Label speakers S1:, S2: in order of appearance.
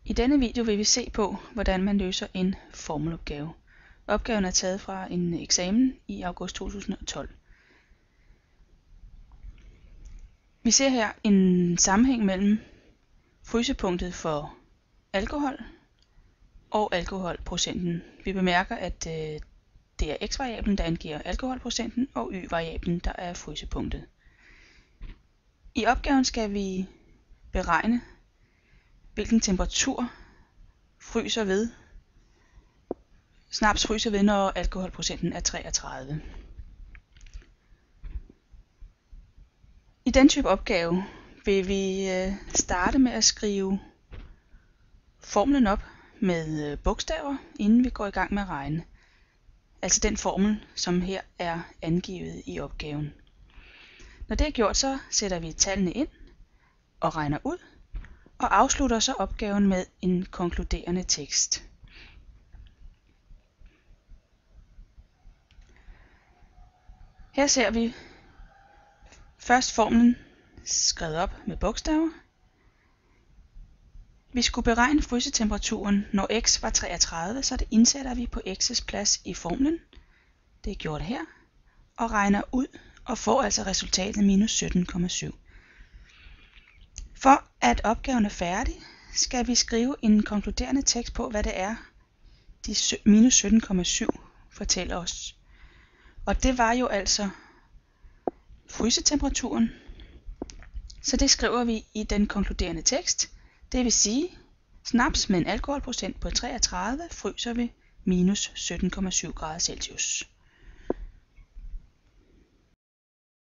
S1: I denne video vil vi se på, hvordan man løser en formelopgave. Opgaven er taget fra en eksamen i august 2012. Vi ser her en sammenhæng mellem frysepunktet for alkohol og alkoholprocenten. Vi bemærker, at det er x-variablen, der angiver alkoholprocenten, og y-variablen, der er frysepunktet. I opgaven skal vi beregne, hvilken temperatur snaps fryser ved, når alkoholprocenten er 33. I den type opgave vil vi starte med at skrive formlen op med bogstaver, inden vi går i gang med at regne. Altså den formel, som her er angivet i opgaven. Når det er gjort, så sætter vi tallene ind og regner ud, og afslutter så opgaven med en konkluderende tekst. Her ser vi først formlen skrevet op med bogstaver. Vi skulle beregne frysetemperaturen, når x var 33, så det indsætter vi på x's plads i formlen. Det er gjort her, og regner ud og får altså resultatet minus 17,7. For at opgaven er færdig, skal vi skrive en konkluderende tekst på, hvad det er, de minus 17,7 fortæller os. Og det var jo altså frysetemperaturen. Så det skriver vi i den konkluderende tekst. Det vil sige, snaps med en alkoholprocent på 33 fryser ved minus 17,7 grader Celsius.